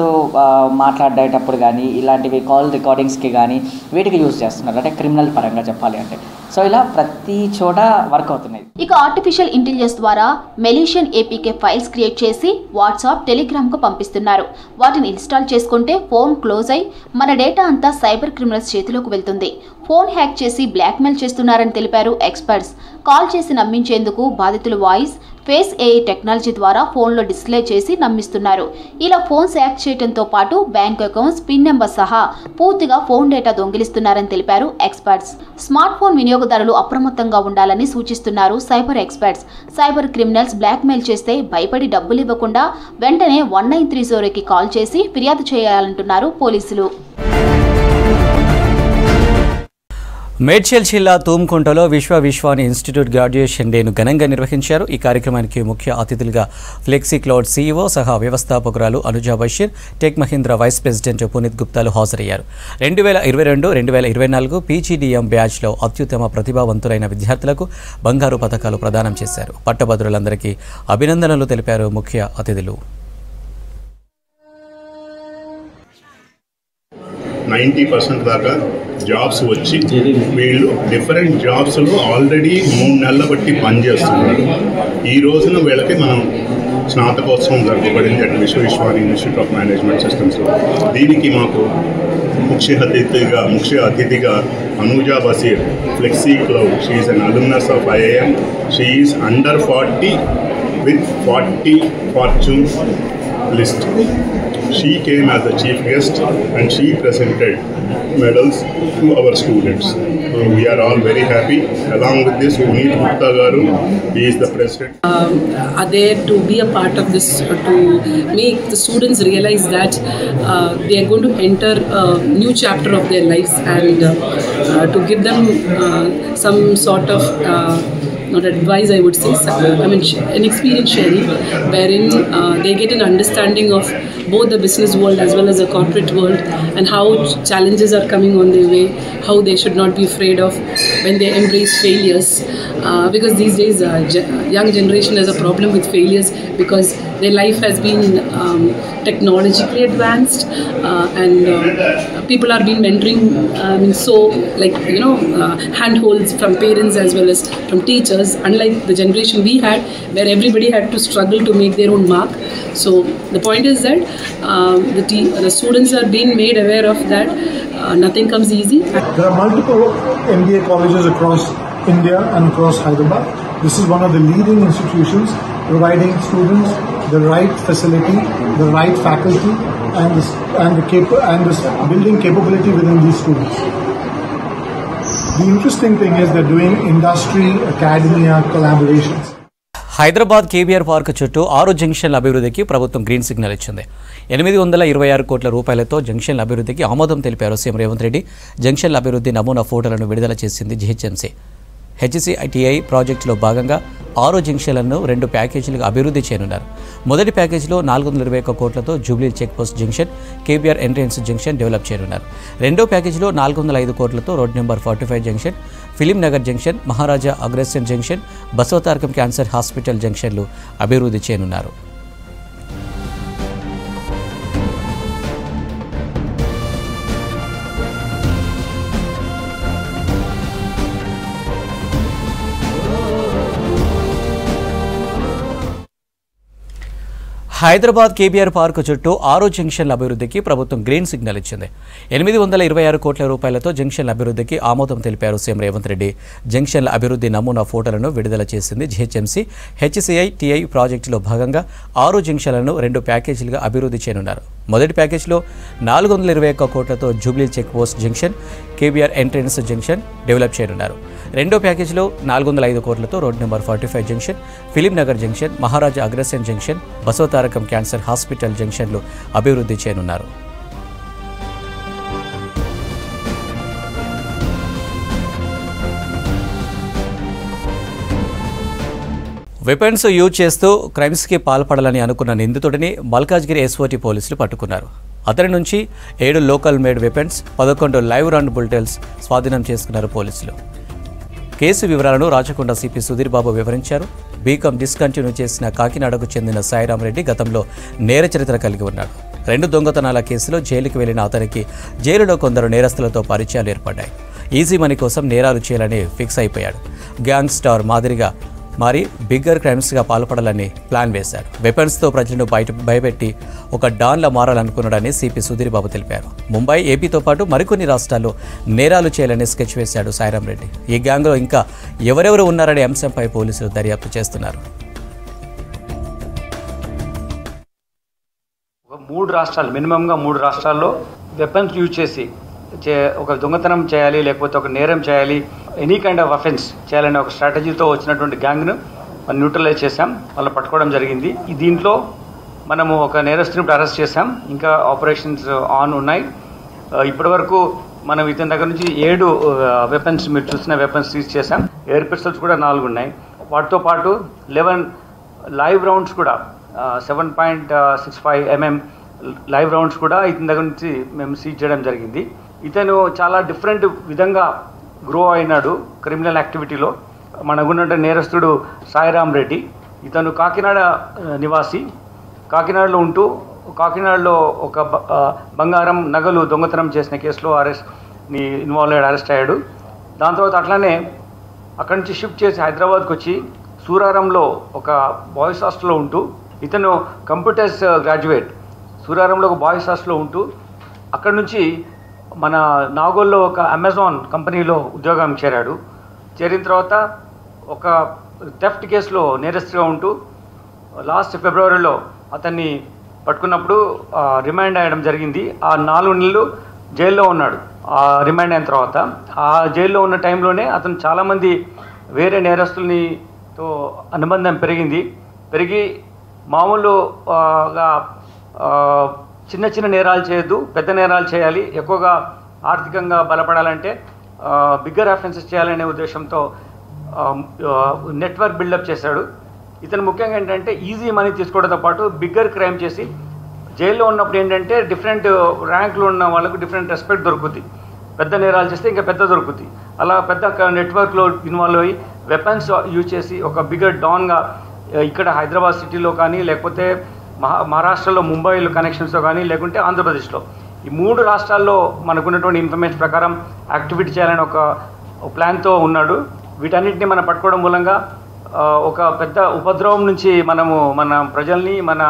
మాట్లాడేటప్పుడు కానీ ఇలాంటివి కాల్ రికార్డింగ్స్కి కానీ వీటికి యూజ్ చేస్తున్నారు, అంటే క్రిమినల్ పరంగా చెప్పాలి అంటే. సో ఇలా ప్రతి చోట వర్క్ అవుతున్నాయి. ఇక ఆర్టిఫిషియల్ ఇంటెలిజెన్స్ ద్వారా మెలీషియన్ ఏపీకే ఫైల్స్ క్రియేట్ చేసి వాట్సాప్, టెలిగ్రామ్కు పంపిస్తున్నారు. వాటిని ఇన్స్టాల్ చేసుకుంటే ఫోన్ క్లోజ్ అయి మన డేటా అంతా సైబర్ క్రిమినల్స్ చేతిలోకి వెళ్తుంది. ఫోన్ హ్యాక్ చేసి బ్లాక్మెయిల్ చేస్తున్నారని తెలిపారు ఎక్స్పర్ట్స్. కాల్ చేసి నమ్మించేందుకు బాధితుల వాయిస్, ఫేస్ ఏఐ టెక్నాలజీ ద్వారా ఫోన్లో డిస్ప్లే చేసి నమ్మిస్తున్నారు. ఇలా ఫోన్స్ హ్యాక్ చేయడంతో పాటు బ్యాంక్ అకౌంట్స్, పిన్ నెంబర్ సహా పూర్తిగా ఫోన్ డేటా దొంగిలిస్తున్నారని తెలిపారు ఎక్స్పర్ట్స్. స్మార్ట్ ఫోన్ వినియోగదారులు అప్రమత్తంగా ఉండాలని సూచిస్తున్నారు cyber experts. Cyber criminals blackmail చేస్తే భయపడి డబ్బులు ఇవ్వకుండా వెంటనే 1930కి కాల్ చేసి ఫిర్యాదు చేయాలంటున్నారు పోలీసులు. మేడ్చల్ జిల్లా తూమ్కుంటలో విశ్వాని ఇన్స్టిట్యూట్ గ్రాడ్యుయేషన్ డేను ఘనంగా నిర్వహించారు. ఈ కార్యక్రమానికి ముఖ్య అతిథులుగా ఫ్లెక్సీ క్లౌడ్ సీఈఓ సహా వ్యవస్థాపకురాలు Anuja Basheer, Tech Mahindra vice president Puneet గుప్తాలు హాజరయ్యారు. 2022-2024 పీజీడీఎం బ్యాచ్లో అత్యుత్తమ ప్రతిభావంతులైన విద్యార్థులకు బంగారు పథకాలు ప్రదానం చేశారు. పట్టభద్రులందరికీ అభినందనలు తెలిపారు ముఖ్య అతిథులు. 90% దాకా జాబ్స్ వచ్చి వీళ్ళు డిఫరెంట్ జాబ్స్లో ఆల్రెడీ 3 నెలల బట్టి పనిచేస్తున్నారు. ఈ రోజున వీళ్ళకి మనం స్నాతకోత్సవం జరగబడింది at Vishwani institute of management సిస్టమ్స్లో. దీనికి మాకు ముఖ్య అతిథిగా Anuja Basheer, Flexi Cloud, she is an alumnus of IIM. She is under 40 with 40 Fortune list. She came as the chief guest and she presented medals to our students. So we are all very happy. Along with this, Puneet Gupta Garu, he is the president. Are there to be a part of this, to make the students realize that they are going to enter a new chapter of their lives, and to give them some sort of not advice, I would say, an experience sharing wherein they get an understanding of both the business world as well as the corporate world, and how challenges are coming on their way, how they should not be afraid of when they embrace failures, because these days young generation has a problem with failures because their life has been technologically advanced, and people are being mentoring, so like handholds from parents as well as from teachers, unlike the generation we had where everybody had to struggle to make their own mark. So the point is that the students are being made aware of that nothing comes easy. There are multiple MBA colleges across India and across Hyderabad. This is one of the leading institutions providing students the right facility, the right faculty, and building capability within these students. The interesting thing is they're doing industry, academia collaborations. Hyderabad KBR park చుట్టూ 6 జంక్షన్ల అభివృద్ధికి ప్రభుత్వం green signal ఇచ్చింది. 826 కోట్ల రూపాయలతో జంక్షన్ల అభివృద్ధికి ఆమోదం తెలిపారు CM Revanth Reddy. జంక్షన్ల అభివృద్ధి నమూనా ఫోటోలను విడుదల చేసింది జీహెచ్ఎంసీ. హెచ్సిఐటిఐ ప్రాజెక్టులో భాగంగా 6 జంక్షన్లను 2 ప్యాకేజీలుగా అభివృద్ధి చేయనున్నారు. మొదటి ప్యాకేజీలో 421 కోట్లతో Jubilee checkpost junction, KBR entrance junction develop చేయనున్నారు. రెండో ప్యాకేజీలో 405 కోట్లతో road number 45 junction, film Nagar junction, Maharaja Agrasen junction, Basavatarakam cancer hospital జంక్షన్లు అభివృద్ధి చేయనున్నారు. హైదరాబాద్ కేబీఆర్ పార్క్ చుట్టూ 6 జంక్షన్ల అభివృద్ధికి ప్రభుత్వం గ్రీన్ సిగ్నల్ ఇచ్చింది. 826 కోట్ల రూపాయలతో జంక్షన్ల అభివృద్ధికి ఆమోదం తెలిపారు సీఎం రేవంత్ రెడ్డి. జంక్షన్ల అభివృద్ధి నమూనా ఫోటోలను విడుదల చేసింది జీహెచ్ఎంసీ. హెచ్సిఐటిఐ ప్రాజెక్టులో భాగంగా 6 జంక్షన్లను 2 ప్యాకేజీలుగా అభివృద్ధి చేయనున్నారు. మొదటి ప్యాకేజీలో 421 కోట్లతో Jubilee checkpost junction, KBR entrance junction develop చేయనున్నారు. రెండో ప్యాకేజీలో 405 కోట్లతో road number 45 junction, film Nagar junction, Maharaja Agrasen junction, Basavatarakam cancer hospital జంక్షన్లు అభివృద్ధి చేయనున్నారు. వెపన్స్ యూజ్ చేస్తూ క్రైమ్స్కి పాల్పడాలని అనుకున్న నిందితుడిని మల్కాజ్గిరి ఎస్ఓటీ పోలీసులు పట్టుకున్నారు. అతని నుంచి 7 local made weapons, 11 live round bullets స్వాధీనం చేసుకున్నారు పోలీసులు. కేసు వివరాలను రాచకొండ సిపి సుధీర్ బాబు వివరించారు. బీకాం డిస్కంటిన్యూ చేసిన కాకినాడకు చెందిన సాయిరాం రెడ్డి గతంలో నేర చరిత్ర కలిగి ఉన్నాడు. 2 దొంగతనాల కేసులో జైలుకు వెళ్లిన అతనికి జైలులో కొందరు నేరస్తులతో పరిచయాలు ఏర్పడ్డాయి. ఈజీ మనీ కోసం నేరాలు చేయాలని ఫిక్స్ అయిపోయాడు. గ్యాంగ్ స్టార్ మాదిరిగా మారి బిగ్గర్ క్రైమ్స్గా పాల్పడాలని ప్లాన్ వేశాడు. వెపన్స్తో ప్రజలను భయపెట్టి ఒక డాన్లా మారాలనుకున్నాడని సిపి సుధీర్ బాబు తెలిపారు. ముంబై, ఏపీతో పాటు మరికొన్ని రాష్ట్రాల్లో నేరాలు చేయాలని స్కెచ్ వేశాడు సాయిరాం రెడ్డి. ఈ గ్యాంగ్లో ఇంకా ఎవరెవరు ఉన్నారనే అంశంపై పోలీసులు దర్యాప్తు చేస్తున్నారు. 3 రాష్ట్రాలు, మినిమంగా 3 రాష్ట్రాల్లో వెపన్స్ యూజ్ చేసి ఒక దొంగతనం చేయాలి, లేకపోతే ఒక నేరం చేయాలి, ఎనీ కైండ్ ఆఫ్ అఫెన్స్ చేయాలనే ఒక స్ట్రాటజీతో వచ్చినటువంటి గ్యాంగ్ను మనం న్యూట్రలైజ్ చేశాం. వాళ్ళని పట్టుకోవడం జరిగింది. దీంట్లో మనము ఒక నేరస్తుని అరెస్ట్ చేశాం. ఇంకా ఆపరేషన్స్ ఆన్ ఉన్నాయి. ఇప్పటివరకు మనం ఇతని దగ్గర నుంచి 7 వెపన్స్, మీరు చూసిన వెపన్స్ సీజ్ చేశాం. ఎయిర్ పిస్టల్స్ కూడా 4 ఉన్నాయి. వాటితో పాటు 11 లైవ్ రౌండ్స్ కూడా 7.65 mm లైవ్ రౌండ్స్ కూడా ఇతని దగ్గర నుంచి మేము సీజ్ చేయడం జరిగింది. ఇతను చాలా డిఫరెంట్ విధంగా గ్రో అయినాడు క్రిమినల్ యాక్టివిటీలో. మనకున్న నేరస్తుడు సాయిరాం రెడ్డి. ఇతను కాకినాడ నివాసి. కాకినాడలో ఉంటూ కాకినాడలో ఒక బంగారం నగలు దొంగతనం చేసిన కేసులో ఇన్వాల్వ్ అయ్యాడు, అరెస్ట్ అయ్యాడు. దాని తర్వాత అట్లానే అక్కడి నుంచి షిఫ్ట్ చేసి హైదరాబాద్కి వచ్చి సూరారంలో ఒక బాయ్స్ హాస్టల్లో ఉంటూ, ఇతను కంప్యూటర్స్ గ్రాడ్యుయేట్, సూరారంలో ఒక బాయ్స్ హాస్టల్లో ఉంటూ అక్కడి నుంచి మన నాగోల్లో ఒక అమెజాన్ కంపెనీలో ఉద్యోగం చేరాడు. చేరిన తర్వాత ఒక థెఫ్ట్ కేసులో నేరస్తుగా ఉంటూ లాస్ట్ ఫిబ్రవరిలో అతన్ని పట్టుకున్నప్పుడు రిమాండ్ అయ్యడం జరిగింది. ఆ 4 నెలలు జైల్లో ఉన్నాడు. ఆ రిమాండ్ అయిన తర్వాత ఆ జైల్లో ఉన్న టైంలోనే అతను చాలామంది వేరే నేరస్తులతో అనుబంధం పెరిగి మామూలుగా చిన్న చిన్న నేరాలు చేయొద్దు, పెద్ద నేరాలు చేయాలి, ఎక్కువగా ఆర్థికంగా బలపడాలంటే బిగ్గర్ అఫెన్సెస్ చేయాలనే ఉద్దేశంతో నెట్వర్క్ బిల్డప్ చేశాడు. ఇతను ముఖ్యంగా ఏంటంటే ఈజీ మనీ తీసుకోవడంతో పాటు బిగ్గర్ క్రైమ్ చేసి జైల్లో ఉన్నప్పుడు ఏంటంటే డిఫరెంట్ ర్యాంకులు ఉన్న వాళ్ళకు డిఫరెంట్ రెస్పెక్ట్ దొరుకుతుంది. పెద్ద నేరాలు చేస్తే ఇంకా పెద్ద దొరుకుతుంది. అలా పెద్ద నెట్వర్క్లో ఇన్వాల్వ్ అయ్యి వెపన్స్ యూజ్ చేసి ఒక బిగ్గర్ డాన్గా ఇక్కడ హైదరాబాద్ సిటీలో కానీ, లేకపోతే మహారాష్ట్రలో ముంబైలో కనెక్షన్స్తో కానీ, లేకుంటే ఆంధ్రప్రదేశ్లో ఈ 3 రాష్ట్రాల్లో మనకున్నటువంటి ఇన్ఫర్మేషన్ ప్రకారం యాక్టివిటీ చేయాలని ఒక ప్లాన్తో ఉన్నాడు. వీటన్నిటిని మనం పట్టుకోవడం మూలంగా ఒక పెద్ద ఉపద్రవం నుంచి మనము మన ప్రజల్ని, మన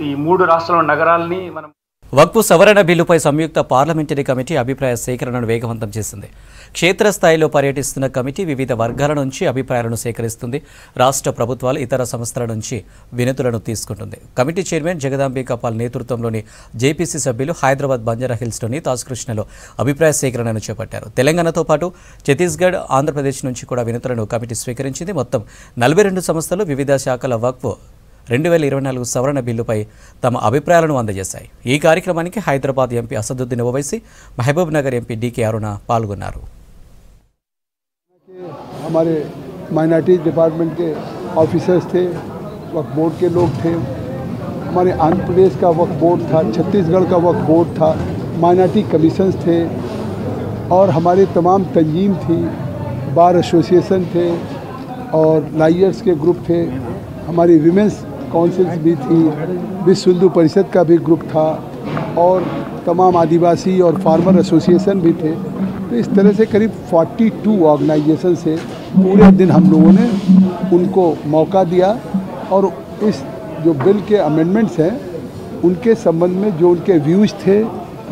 ఈ 3 రాష్ట్రాల నగరాలని మనం వక్ఫ్ సవరణ బిల్లుపై సంయుక్త పార్లమెంటరీ కమిటీ అభిప్రాయ సేకరణను వేగవంతం చేసింది. క్షేత్రస్థాయిలో పర్యటిస్తున్న కమిటీ వివిధ వర్గాల నుంచి అభిప్రాయాలను సేకరిస్తుంది. రాష్ట్ర ప్రభుత్వాలు, ఇతర సంస్థల నుంచి వినతులను తీసుకుంటుంది. కమిటీ చైర్మన్ జగదాంబికా పాల్ నేతృత్వంలోని జేపీసీ సభ్యులు హైదరాబాద్ బంజారాహిల్స్లోని తాజ్కృష్ణలో అభిప్రాయ సేకరణను చేపట్టారు. తెలంగాణతో పాటు ఛత్తీస్గఢ్, ఆంధ్రప్రదేశ్ నుంచి కూడా వినతులను కమిటీ స్వీకరించింది. మొత్తం 42 సంస్థలు వివిధ శాఖల వక్ఫ్ 2024 సవరణ బిల్లుపై తమ అభిప్రాయాలను అందజేశాయి. ఈ కార్యక్రమానికి Hyderabad MP Asaduddin Owaisi, Mahabubnagar MP DK Aruna పాల్గొన్నారు. हमारे माइनॉरिटी डिपार्टमेंट के ऑफिसर्स थे, वक्फ बोर्ड के लोग थे, हमारे आंध्र प्रदेश का वक्फ बोर्ड था, छत्तीसगढ़ का वक्फ बोर्ड था, माइनॉरिटी कमीशंस थे और हमारे तमाम तंजीम थी, बार एसोसिएशन थे और लायर्स के ग्रुप थे, हमारी विमेंस काउंसिल्स भी थी, विश्व हिंदू परिषद का भी ग्रुप था और तमाम आदिवासी और फार्मर एसोसिएशन भी थे। तो इस तरह से करीब 42 ऑर्गेनाइजेशन से पूरे दिन हम लोगों ने उनको मौका दिया और इस जो बिल के अमेंडमेंट्स हैं उनके संबंध में जो उनके व्यूज़ थे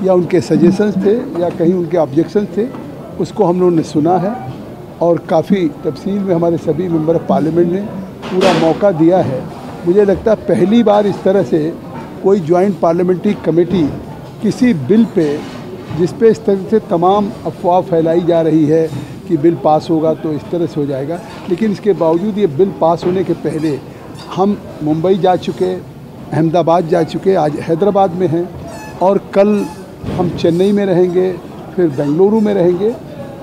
या उनके सजेशंस थे या कहीं उनके ऑब्जेक्शंस थे उसको हम लोगों ने सुना है और काफ़ी तफसील में हमारे सभी मेंबर ऑफ पार्लियामेंट ने पूरा मौका दिया है। मुझे लगता है पहली बार इस तरह से कोई जॉइंट पार्लियामेंट्री कमेटी किसी बिल पे जिस पे इस तरह से तमाम अफवाह फैलाई जा रही है कि बिल पास होगा तो इस तरह से हो जाएगा, लेकिन इसके बावजूद ये बिल पास होने के पहले हम मुंबई जा चुके, अहमदाबाद जा चुके, आज हैदराबाद में हैं और कल हम चेन्नई में रहेंगे, फिर बेंगलुरु में रहेंगे।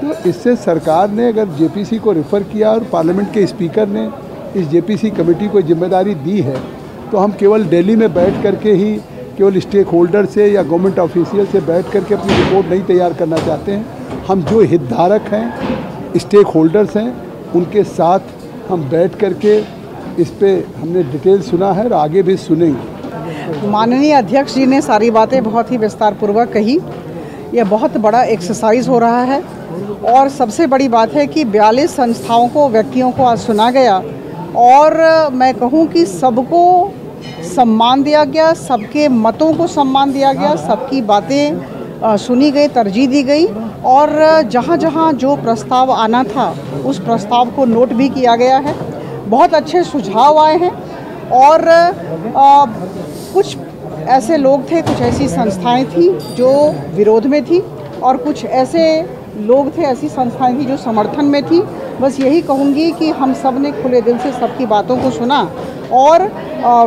तो इससे सरकार ने अगर जेपीसी को रेफ़र किया और पार्लियामेंट के स्पीकर ने इस जेपीसी कमेटी को जिम्मेदारी दी है तो हम केवल दिल्ली में बैठ करके ही केवल स्टेक होल्डर से या गवर्नमेंट ऑफिशियल से बैठ करके अपनी रिपोर्ट नहीं तैयार करना चाहते हैं। हम जो हितधारक हैं, स्टेक होल्डर्स हैं, उनके साथ हम बैठ करके इस पे हमने डिटेल सुना है और आगे भी सुनेंगे। माननीय अध्यक्ष जी ने सारी बातें बहुत ही विस्तारपूर्वक कही। यह बहुत बड़ा एक्सरसाइज हो रहा है और सबसे बड़ी बात है कि 42 संस्थाओं को, व्यक्तियों को आज सुना गया और मैं कहूँ कि सबको सम्मान दिया गया, सबके मतों को सम्मान दिया गया, सबकी बातें सुनी गई, तरजीह दी गई और जहाँ जहाँ जो प्रस्ताव आना था उस प्रस्ताव को नोट भी किया गया है। बहुत अच्छे सुझाव आए हैं और कुछ ऐसे लोग थे, कुछ ऐसी संस्थाएं थी जो विरोध में थी और कुछ ऐसे लोग थे, ऐसी संस्थाएं थी जो समर्थन में थी। बस यही कहूँगी कि हम सब ने खुले दिल से सबकी बातों को सुना और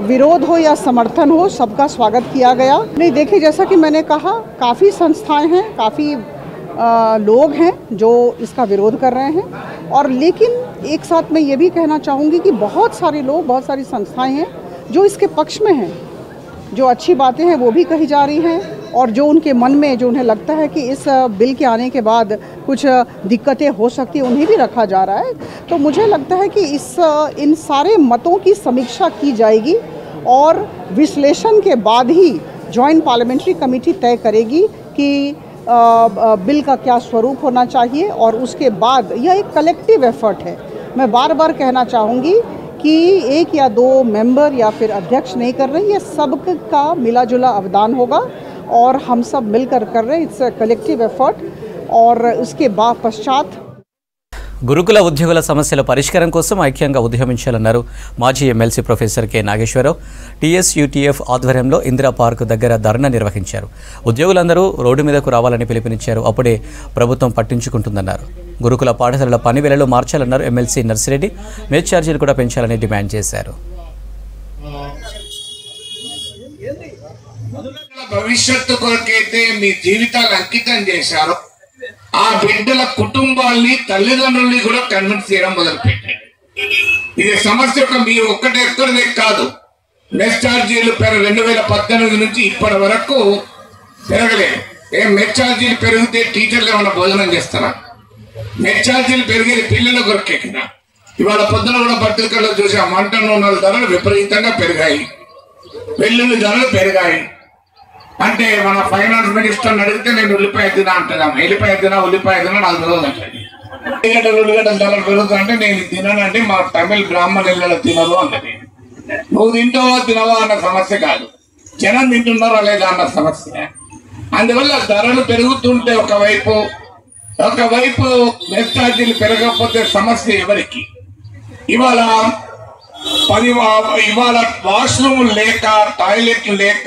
विरोध हो या समर्थन हो सबका स्वागत किया गया। नहीं देखिए, जैसा कि मैंने कहा काफ़ी संस्थाएं हैं, काफ़ी लोग हैं जो इसका विरोध कर रहे हैं और लेकिन एक साथ मैं ये भी कहना चाहूँगी कि बहुत सारे लोग, बहुत सारी संस्थाएं हैं जो इसके पक्ष में हैं, जो अच्छी बातें हैं वो भी कही जा रही हैं और जो उनके मन में जो उन्हें लगता है कि इस बिल के आने के बाद कुछ दिक्कतें हो सकती हैं उन्हें भी रखा जा रहा है। तो मुझे लगता है कि इन सारे मतों की समीक्षा की जाएगी और विश्लेषण के बाद ही जॉइंट पार्लियामेंट्री कमेटी तय करेगी कि बिल का क्या स्वरूप होना चाहिए और उसके बाद यह एक कलेक्टिव एफर्ट है। मैं बार बार कहना चाहूँगी कि एक या दो मेंबर या फिर अध्यक्ष नहीं कर रहे, ये सबका मिला जुला अवदान होगा और हम सब मिलकर कर रहे हैं। इट्स अ कलेक्टिव एफर्ट और उसके बाद पश्चात గురుకుల ఉద్యోగుల సమస్యల పరిష్కారం కోసం ఐక్యంగా ఉద్యమించాలన్నారు మాజీ MLC professor K Nageswararao. TSUTF ఆధ్వర్యంలో ఇందిరా పార్క్ దగ్గర ధర్నా నిర్వహించారు. ఉద్యోగులందరూ రోడ్డు మీదకు రావాలని పిలుపునిచ్చారు. అప్పుడే ప్రభుత్వం పట్టించుకుంటుందన్నారు. గురుకుల పాఠశాలల పని వేళలు మార్చాలన్నారు ఎమ్మెల్సీ నర్సిరెడ్డి. మెస్ ఛార్జీలు కూడా పెంచాలని డిమాండ్ చేశారు. భవిష్యత్తు కొరకైతే మీ జీవితాలు అంకితం చేశారు, ఆ బిడ్డల కుటుంబాల్ని, తల్లిదండ్రుల్ని కూడా కన్విన్స్ చేయడం మొదలుపెట్టారు. ఇది సమస్య మీరు ఒక్కటే కాదు. మెస్ ఛార్జీలు 2018 నుంచి ఇప్పటి వరకు పెరగలేదు. మెస్ ఛార్జీలు పెరిగితే టీచర్లు ఏమైనా భోజనం చేస్తారా? మెస్ ఛార్జీలు పెరిగేది పిల్లల కొరకే కదా. ఇవాళ పొద్దున కూడా పత్రికల్లో చూసాం, వంట నూనెల ధరలు విపరీతంగా పెరిగాయి, వెల్లుల్లి ధరలు పెరిగాయి. అంటే మన ఫైనాన్స్ మినిస్టర్ని అడిగితే నేను ఉల్లిపాయ తినా అంటున్నాం, ఎల్లిపాయ తినా, ఉల్లిపాయ తినా, నాకు తెలియదు అంటే ఉల్లిగడ్డల ధరలు పెరుగుతుంటే నేను తిననంటే మా తమిళ బ్రాహ్మణ ఇళ్ళలో తినరు అంటే నువ్వు తింటావా తినవా అన్న సమస్య కాదు. జనం తింటున్నారా లేదా అన్న సమస్య. అందువల్ల ధరలు పెరుగుతుంటే ఒకవైపు మెస్ ఛార్జీలు పెరగకపోతే సమస్య ఎవరికి? ఇవాళ వాష్రూమ్ లేక టాయిలెట్లు లేక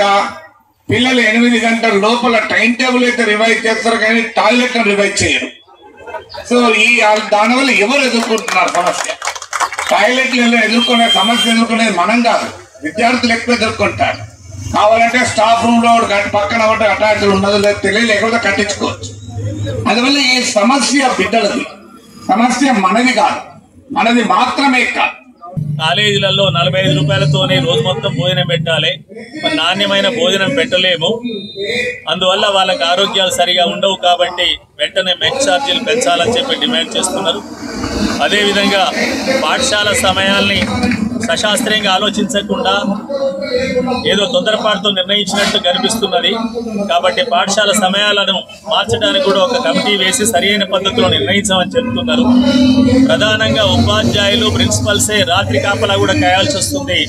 పిల్లలు 8 గంటల లోపల టైం టేబుల్ అయితే రివైజ్ చేస్తారు కానీ టాయిలెట్ను రివైజ్ చేయరు. సో దానివల్ల ఎవరు ఎదుర్కొంటున్నారు సమస్య? టాయిలెట్లు ఎదుర్కొనే సమస్య ఎదుర్కొనేది మనం కాదు, విద్యార్థులు ఎక్కువ ఎదుర్కొంటారు. కావాలంటే స్టాఫ్ రూమ్ లో పక్కన ఒకటి అటాచ్డ్ ఉన్నదో లేదు తెలియదు, లేకపోతే కట్టించుకోవచ్చు. అందువల్ల ఈ సమస్య బిడ్డలది, సమస్య మనది కాదు, మనది మాత్రమే కాదు. కాలేజీలలో 45 రూపాయలతోనే రోజు మొత్తం భోజనం పెట్టాలి, నాణ్యమైన భోజనం పెట్టలేము. అందువల్ల వాళ్ళకి ఆరోగ్యాలు సరిగా ఉండవు కాబట్టి వెంటనే మెస్ ఛార్జీలు పెంచాలని చెప్పి డిమాండ్ చేస్తున్నారు. అదేవిధంగా పాఠశాల సమయాల్ని సశాస్త్రీయంగా ఆలోచించకుండా ఏదో తొందరపాటుతో నిర్ణయించినట్టు కనిపిస్తున్నది. కాబట్టి పాఠశాల సమయాలను మార్చడానికి కూడా ఒక కమిటీ వేసి సరైన పద్ధతిలో నిర్ణయించమని చెప్తున్నారు. ప్రధానంగా ఉపాధ్యాయులు ప్రిన్సిపల్సే రాత్రి కాపలా కూడా కాయాల్సి వస్తుంది.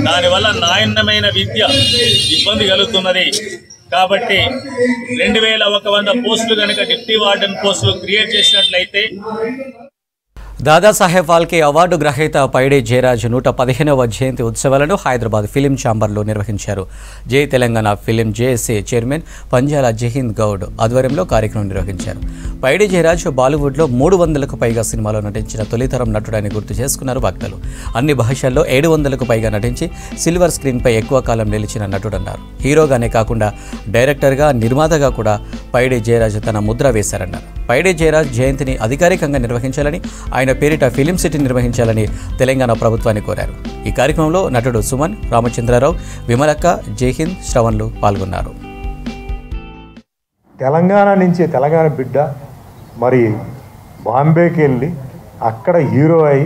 దానివల్ల నాణ్యమైన విద్య ఇబ్బంది కలుగుతున్నది. కాబట్టి 2100 పోస్టులు కనుక డిప్యూటీ వార్డెన్ పోస్టులు క్రియేట్ చేసినట్లయితే దాదాసాహెబ్ ఫాల్కే అవార్డు గ్రహీత పైడి జయరాజ్ 115వ జయంతి ఉత్సవాలను హైదరాబాద్ ఫిలిం ఛాంబర్లో నిర్వహించారు. Jai Telangana film JSA chairman Panjala Jahind Goud ఆధ్వర్యంలో కార్యక్రమం నిర్వహించారు. పైడి జయరాజ్ బాలీవుడ్లో 300కు పైగా సినిమాలో నటించిన తొలితరం నటుడని గుర్తు చేసుకున్నారు భక్తులు. అన్ని భాషల్లో 700కు పైగా నటించి సిల్వర్ స్క్రీన్పై ఎక్కువ కాలం నిలిచిన నటుడన్నారు. హీరోగానే కాకుండా డైరెక్టర్గా, నిర్మాతగా కూడా పైడి జయరాజ్ తన ముద్ర వేశారన్నారు. పైడి జయరాజ్ జయంతిని అధికారికంగా నిర్వహించాలని, ఆయన పేరిట ఫిలిం సిటీ నిర్వహించాలని తెలంగాణ ప్రభుత్వాన్ని కోరారు. ఈ కార్యక్రమంలో నటుడు సుమన్, రామచంద్రరావు, విమలక్క, జైహింద్, శ్రవణ్లు పాల్గొన్నారు. తెలంగాణ నుంచి తెలంగాణ బిడ్డ మరి బాంబేకి వెళ్ళి అక్కడ హీరో అయి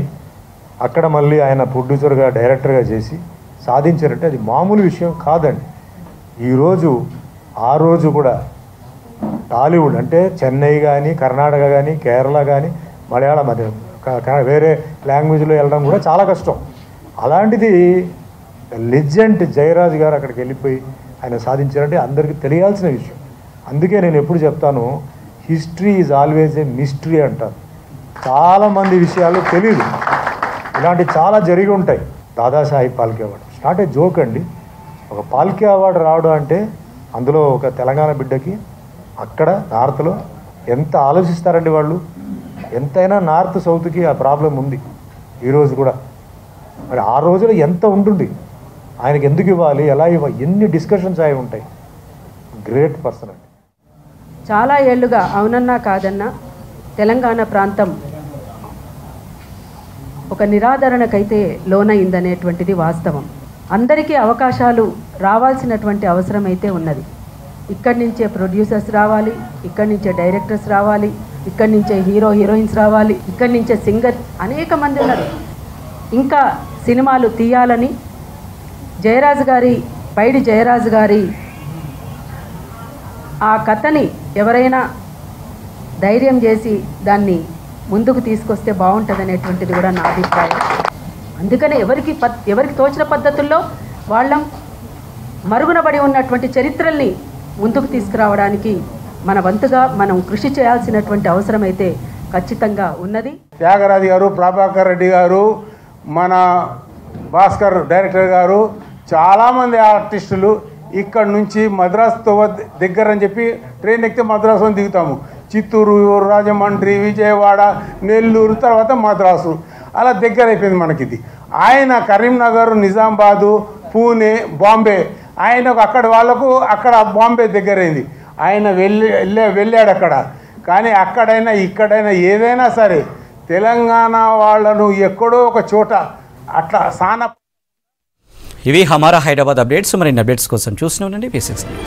అక్కడ మళ్ళీ ఆయన ప్రొడ్యూసర్గా, డైరెక్టర్గా చేసి సాధించారంటే అది మామూలు విషయం కాదండి. ఈరోజు ఆ రోజు కూడా టాలీవుడ్ అంటే చెన్నై కానీ, కర్ణాటక కానీ, కేరళ కానీ, మలయాళం అదే వేరే లాంగ్వేజ్లో వెళ్ళడం కూడా చాలా కష్టం. అలాంటిది లెజెండ్ జయరాజ్ గారు అక్కడికి వెళ్ళిపోయి ఆయన సాధించారంటే అందరికీ తెలియాల్సిన విషయం. అందుకే నేను ఎప్పుడు చెప్తాను, history is always A mystery అంటారు. చాలామంది విషయాలు తెలియదు, ఇలాంటి చాలా జరిగి ఉంటాయి. Dadasaheb Phalke award not a joke అండి. ఒక ఫాల్కే అవార్డు రావడం అంటే అందులో ఒక తెలంగాణ బిడ్డకి అక్కడ నార్త్లో ఎంత ఆలోచిస్తారండి వాళ్ళు. ఎంతైనా నార్త్ సౌత్కి ఆ ప్రాబ్లం ఉంది ఈరోజు కూడా. మరి ఆ రోజులో ఎంత ఉంటుంది, ఆయనకి ఎందుకు ఇవ్వాలి, ఎలా ఇవ్వాలి, ఎన్ని డిస్కషన్స్ అయి ఉంటాయి. గ్రేట్ పర్సన్ అండి. చాలా ఏళ్ళుగా అవునన్నా కాదన్నా తెలంగాణ ప్రాంతం ఒక నిరాదరణకైతే లోనైందనేటువంటిది వాస్తవం. అందరికీ అవకాశాలు రావాల్సినటువంటి అవసరం అయితే ఉన్నది. ఇక్కడి నుంచే ప్రొడ్యూసర్స్ రావాలి, ఇక్కడి నుంచే డైరెక్టర్స్ రావాలి, ఇక్కడి నుంచే హీరోయిన్స్ రావాలి, ఇక్కడి నుంచే సింగర్ అనేక మంది ఉన్నారు. ఇంకా సినిమాలు తీయాలని పైడి జయరాజ్ గారి ఆ కథని ఎవరైనా ధైర్యం చేసి దాన్ని ముందుకు తీసుకొస్తే బాగుంటుందనేటువంటిది కూడా నా అభిప్రాయం. అందుకనే ఎవరికి తోచిన పద్ధతుల్లో వాళ్ళం మరుగునబడి ఉన్నటువంటి చరిత్రల్ని ముందుకు తీసుకురావడానికి మన వంతుగా మనం కృషి చేయాల్సినటువంటి అవసరం అయితే ఖచ్చితంగా ఉన్నది. త్యాగరాజు గారు, ప్రభాకర్ రెడ్డి గారు, మన భాస్కర్ డైరెక్టర్ గారు, చాలామంది ఆర్టిస్టులు ఇక్కడ నుంచి మద్రాసుతో దగ్గర అని చెప్పి ట్రైన్ ఎక్కితే మద్రాసు దిగుతాము. చిత్తూరు, రాజమండ్రి, విజయవాడ, నెల్లూరు, తర్వాత మద్రాసు, అలా దగ్గర అయిపోయింది మనకి ఇది. ఆయన కరీంనగర్, నిజామాబాదు, పూణే, బాంబే, ఆయనకు అక్కడ వాళ్ళకు అక్కడ బాంబే దగ్గరైంది. ఆయన వెళ్ళాడు అక్కడ. కానీ అక్కడైనా ఇక్కడైనా ఏదైనా సరే తెలంగాణ వాళ్ళను ఎక్కడో ఒక చోట అట్లా సాన. ఇవి హమారా హైదరాబాద్ అప్డేట్స్. మరిన్ని అప్డేట్స్ కోసం చూస్తూనే ఉండండి V6 న్యూస్.